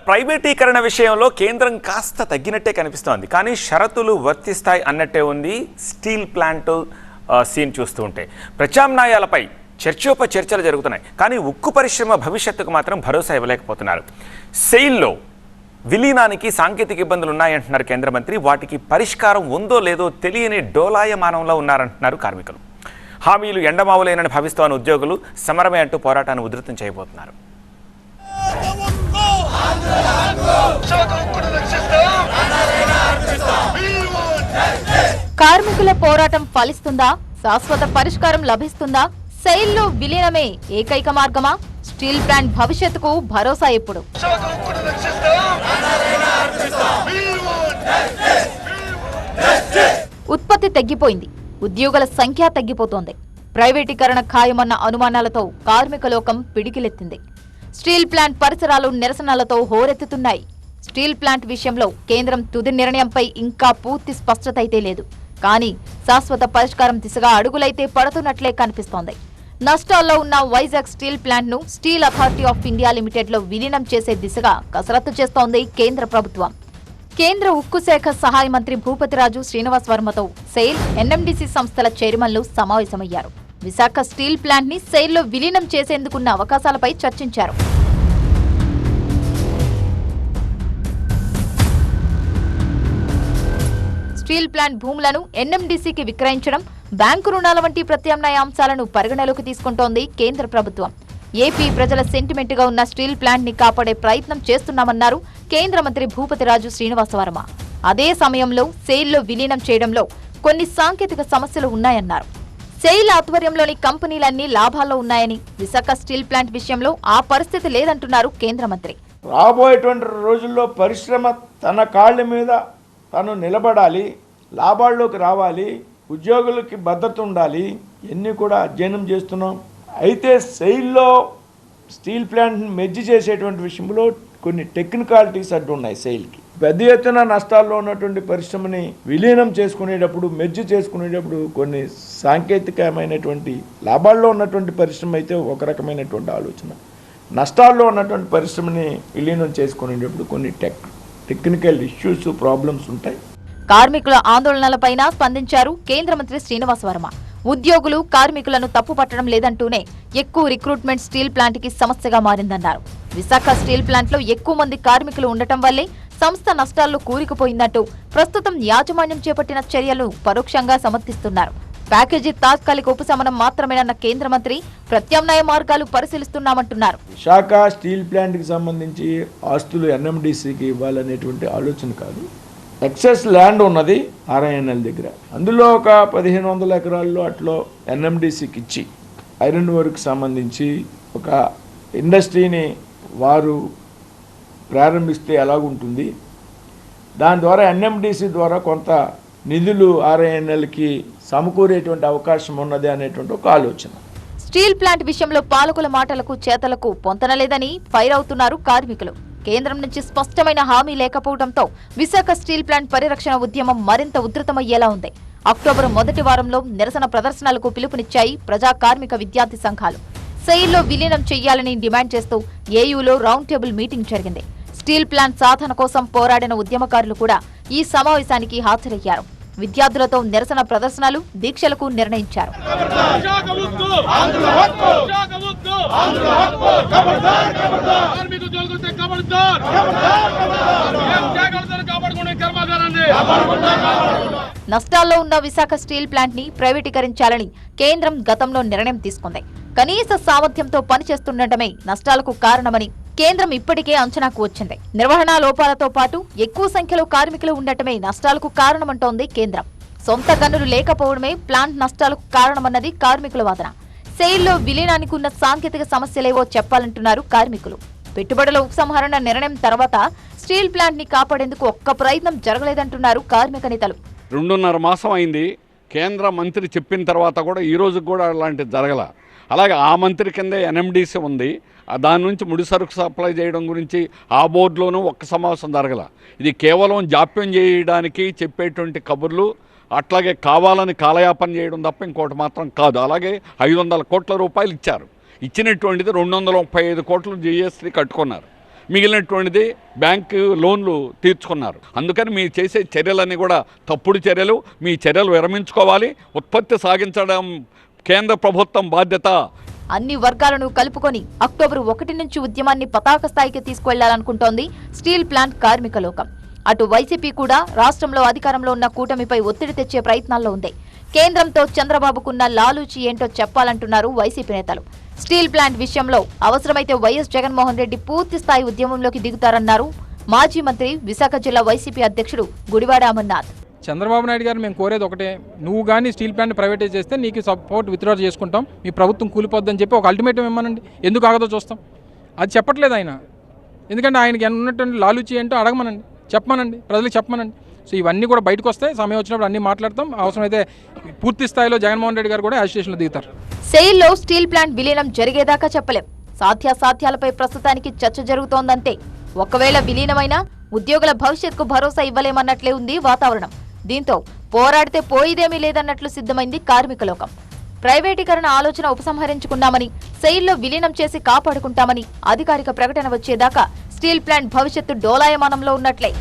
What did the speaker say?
ప్రైవేటీకరణ విషయంలో కేంద్రం కాస్త తగ్గినట్టే కనిపిస్తోంది. కానీ షరతులు వర్తిస్తాయి అన్నట్టే ఉంది స్టీల్ ప్లాంట్ సీన్ చూస్తూ ఉంటే. ప్రత్యామ్నాయాలపై చర్చలు జరుగుతున్నాయి. కానీ ఉక్కు పరిశ్రమ భవిష్యత్తుకు మాత్రం భరోసా ఇవ్వలేకపోతున్నారు. సెయిల్లో విలీనానికి సాంకేతిక ఇబ్బందులు ఉన్నాయంటున్నారు కేంద్ర మంత్రి. వాటికి పరిష్కారం ఉందో లేదో తెలియని డోలాయమానంలో ఉన్నారంటున్నారు కార్మికులు. హామీలు ఎండమావులేనని భావిస్తోన్న ఉద్యోగులు సమరమే అంటూ పోరాటాన్ని ఉధృతం చేయబోతున్నారు. కార్మికుల పోరాటం ఫలిస్తుందా? శాశ్వత పరిష్కారం లభిస్తుందా? సెయిల్లో విలీనమే ఏకైక మార్గమా? స్టీల్ ప్లాంట్ భవిష్యత్తుకు భరోసా ఎప్పుడు? ఉత్పత్తి తగ్గిపోయింది, ఉద్యోగుల సంఖ్య తగ్గిపోతోంది. ప్రైవేటీకరణ ఖాయమన్న అనుమానాలతో కార్మిక లోకం పిడికిలెత్తింది. స్టీల్ ప్లాంట్ పరిసరాలు నిరసనలతో హోరెత్తుతున్నాయి. స్టీల్ ప్లాంట్ విషయంలో కేంద్రం తుది నిర్ణయంపై ఇంకా పూర్తి స్పష్టత అయితే లేదు. కానీ శాశ్వత పరిష్కారం దిశగా అడుగులైతే పడుతున్నట్లే కనిపిస్తోంది. నష్టాల్లో ఉన్న వైజాగ్ స్టీల్ ప్లాంట్ ను steel authority of India limited లో విలీనం చేసే దిశగా కసరత్తు చేస్తోంది కేంద్ర ప్రభుత్వం. కేంద్ర ఉక్కు శాఖ సహాయ మంత్రి భూపతిరాజు శ్రీనివాస్ వర్మతో సెయిల్, ఎన్ఎండిసి సంస్థల చైర్మన్లు సమావేశమయ్యారు. విశాఖ స్టీల్ ప్లాంట్ ని సెయిల్లో విలీనం చేసేందుకున్న అవకాశాలపై చర్చించారు. స్టీల్ ప్లాంట్ భూములను ఎన్ఎండిసికి విక్రయించడం, బ్యాంకు రుణాల వంటి ప్రత్యామ్నాయ అంశాలను పరిగణలోకి తీసుకుంటోంది కేంద్ర ప్రభుత్వం. ఏపీ ప్రజల సెంటిమెంట్ గా ఉన్న స్టీల్ ప్లాంట్ ని కాపాడే ప్రయత్నం చేస్తున్నామన్నారు కేంద్ర మంత్రి భూపతిరాజు శ్రీనివాస్ వర్మ. అదే సమయంలో సెయిల్లో విలీనం చేయడంలో కొన్ని సాంకేతిక సమస్యలు ఉన్నాయన్నారు. సెయిల్ ఆధ్వర్యంలోని కంపెనీలన్నీ లాభాల్లో ఉన్నాయని, విశాఖ స్టీల్ ప్లాంట్ విషయంలో ఆ పరిస్థితి లేదంటున్నారు కేంద్ర మంత్రి. రాబోయేటువంటి రోజుల్లో పరిశ్రమ తన కాళ్ళ మీద తను నిలబడాలి, లాభాల్లోకి రావాలి, ఉద్యోగులకి భద్రత ఉండాలి, ఇవన్నీ కూడా అధ్యయనం చేస్తున్నాం. అయితే సెయిల్లో స్టీల్ ప్లాంట్ని మెర్జ్ చేసేటువంటి విషయంలో కొన్ని టెక్నికాలిటీస్ అడ్డు ఉన్నాయి. సెయిల్కి పెద్ద ఎత్తున నష్టాల్లో ఉన్నటువంటి పరిశ్రమని విలీనం చేసుకునేటప్పుడు, మెర్జ్ చేసుకునేటప్పుడు కొన్ని సాంకేతికమైనటువంటి లాభాల్లో ఉన్నటువంటి పరిశ్రమ అయితే ఒక రకమైనటువంటి ఆలోచన, నష్టాల్లో ఉన్నటువంటి పరిశ్రమని విలీనం చేసుకునేటప్పుడు కొన్ని టెక్నికల్ ఇష్యూస్, ప్రాబ్లమ్స్ ఉంటాయి. కార్మికుల ఆందోళనలపైన స్పందించారు కేంద్ర మంత్రి శ్రీనివాస్ వర్మ. ఉద్యోగులు కార్మికులను తప్పుపట్టడం లేదంటూనే ఎక్కువ రిక్రూట్మెంట్ స్టీల్ ప్లాంట్ కి సమస్యగా మారిందన్నారు. విశాఖ స్టీల్ ప్లాంట్ లో ఎక్కువ మంది కార్మికులు ఉండటం వల్లే సంస్థ నష్టాల్లో కూరుకుపోయిందంటూ ప్రస్తుతం యాజమాన్యం చేపట్టిన చర్యలను పరోక్షంగా సమర్థిస్తున్నారు. ప్యాకేజీ తాత్కాలిక ఉపశమనం మాత్రమేనన్న కేంద్ర మంత్రి ప్రత్యామ్నాయ మార్గాలు పరిశీలిస్తున్నామంటున్నారు. విశాఖ స్టీల్ ప్లాంట్కి సంబంధించి ఆస్తులు ఎన్ఎండిసికి ఇవ్వాలనేటువంటి ఆలోచన కాదు. ఎక్సెస్ ల్యాండ్ ఉన్నది ఆర్ఐఎన్ఎల్ దగ్గర, అందులో ఒక 1500 ఎకరాల్లో అట్లో ఎన్ఎండిసికి ఇచ్చి ఐరన్ వర్క్ సంబంధించి ఒక ఇండస్ట్రీని వారు ప్రారంభిస్తే ఎలాగుంటుంది, దాని ద్వారా ఎన్ఎండిసి ద్వారా కొంత నిధులు ఆర్ఐఎన్ఎల్కి సమకూరేటువంటి అవకాశం ఉన్నది అనేటువంటి ఒక ఆలోచన. స్టీల్ ప్లాంట్ విషయంలో పాలకుల మాటలకు చేతలకు పొంతనలేదని ఫైర్ అవుతున్నారు కార్మికులు. కేంద్రం నుంచి స్పష్టమైన హామీ లేకపోవడంతో విశాఖ స్టీల్ ప్లాంట్ పరిరక్షణ ఉద్యమం మరింత ఉధృతమయ్యేలా ఉంది. అక్టోబర్ మొదటి వారంలో నిరసన ప్రదర్శనలకు పిలుపునిచ్చాయి ప్రజా కార్మిక విద్యార్థి సంఘాలు. సెయిల్లో విలీనం చేయాలని డిమాండ్ చేస్తూ ఏయూలో రౌండ్ టేబుల్ మీటింగ్ జరిగింది. స్టీల్ ప్లాంట్ సాధన కోసం పోరాడిన ఉద్యమకారులు కూడా ఈ సమావేశానికి హాజరయ్యారు. విద్యార్థులతో నిరసన ప్రదర్శనలు, దీక్షలకు నిర్ణయించారు. నష్టాల్లో ఉన్న విశాఖ స్టీల్ ప్లాంట్ ని ప్రైవేటీకరించాలని కేంద్రం గతంలో నిర్ణయం తీసుకుంది. కనీస సామర్థ్యంతో పనిచేస్తుండటమే నష్టాలకు కారణమని కేంద్రం ఇప్పటికే అంచనాకు వచ్చింది. నిర్వహణా లోపాలతో పాటు ఎక్కువ సంఖ్యలో కార్మికులు ఉండటమే నష్టాలకు కారణమంటోంది కేంద్రం. సొంత గనులు లేకపోవడమే ప్లాంట్ నష్టాలకు కారణమన్నది కార్మికుల వాదన. సెయిల్లో విలీనానికి ఉన్న సాంకేతిక సమస్యలేవో చెప్పాలంటున్నారు కార్మికులు. పెట్టుబడుల ఉపసంహరణ నిర్ణయం తర్వాత స్టీల్ ప్లాంట్ ని కాపాడేందుకు ఒక్క ప్రయత్నం జరగలేదంటున్నారు కార్మిక నేతలు. 2.5 మాసం అయింది. కేంద్ర మంత్రి చెప్పిన తర్వాత కూడా ఈ రోజు కూడా అలాంటిది జరగల. అలాగే ఆ మంత్రి కిందే ఎన్ఎండిసి ఉంది. దాని నుంచి ముడి సరుకు సప్లై చేయడం గురించి ఆ బోర్డులోనూ ఒక్క సమావేశం జరగల. ఇది కేవలం జాప్యం చేయడానికి చెప్పేటువంటి కబుర్లు, అట్లాగే కావాలని కాలయాపన చేయడం తప్ప ఇంకోటి మాత్రం కాదు. అలాగే 500 కోట్ల రూపాయలు ఇచ్చారు. ఇచ్చినటువంటిది 235 కోట్లు జిఎస్టీ కట్టుకున్నారు. మిగిలినటువంటిది బ్యాంకు లోన్లు తీర్చుకున్నారు. అందుకని మీరు చేసే చర్యలన్నీ కూడా తప్పుడు చర్యలు. మీ చర్యలు విరమించుకోవాలి. ఉత్పత్తి సాగించడం కేంద్ర ప్రభుత్వం బాధ్యత. అన్ని వర్గాలను కలుపుకొని అక్టోబర్ 1 నుంచి ఉద్యమాన్ని పతాక స్థాయికి తీసుకువెళ్లాలనుకుంటోంది స్టీల్ ప్లాంట్ కార్మిక లోకం. అటు వైసీపీ కూడా రాష్ట్రంలో అధికారంలో ఉన్న కూటమిపై ఒత్తిడి తెచ్చే ప్రయత్నాల్లో ఉంది. కేంద్రంతో చంద్రబాబుకున్న లాలూచి ఏంటో చెప్పాలంటున్నారు వైసీపీ నేతలు. స్టీల్ ప్లాంట్ విషయంలో అవసరమైతే వైఎస్ జగన్మోహన్ రెడ్డి పూర్తి స్థాయి ఉద్యమంలోకి దిగుతారన్నారు మాజీ మంత్రి, విశాఖ జిల్లా వైసీపీ అధ్యక్షుడు గుడివాడ అమర్నాథ్. చంద్రబాబు నాయుడు గారు మేము కోరేది ఒకటే, నువ్వు కానీ స్టీల్ ప్లాంట్ ప్రైవేటైజ్ చేస్తే నీకు సపోర్ట్ విత్డ్రా చేసుకుంటాం, మీ ప్రభుత్వం కూలిపోద్దని చెప్పి ఒక అల్టిమేటం ఇవ్వమనండి. ఎందుకు ఆగదో చూస్తాం. అది చెప్పట్లేదు ఆయన. ఎందుకంటే ఆయనకి ఉన్నటువంటి లాలూచి ఏంటో అడగమనండి, చెప్పమనండి, ప్రజలకు చెప్పమనండి. సో ఇవన్నీ కూడా బయటకు వస్తాయి. సమయం వచ్చినప్పుడు అన్నీ మాట్లాడతాం. అవసరమైతే పూర్తి స్థాయిలో జగన్మోహన్ రెడ్డి గారు కూడా అజిటేషన్లో దిగుతారు. సెయిల్లో స్టీల్ ప్లాంట్ విలీనం జరిగేదాకా చెప్పలేం. సాధ్యాసాధ్యాలపై ప్రస్తుతానికి చర్చ జరుగుతోందంటే ఒకవేళ విలీనమైనా ఉద్యోగుల భవిష్యత్తుకు భరోసా ఇవ్వలేమన్నట్లే ఉంది వాతావరణం. దీంతో పోరాడితే పోయిదేమీ లేదన్నట్లు సిద్ధమైంది కార్మిక లోకం. ప్రైవేటీకరణ ఆలోచన ఉపసంహరించుకున్నామని, సెయిల్లో విలీనం చేసి కాపాడుకుంటామని అధికారిక ప్రకటన వచ్చేదాకా స్టీల్ ప్లాంట్ భవిష్యత్తు డోలాయమానంలో ఉన్నట్లే.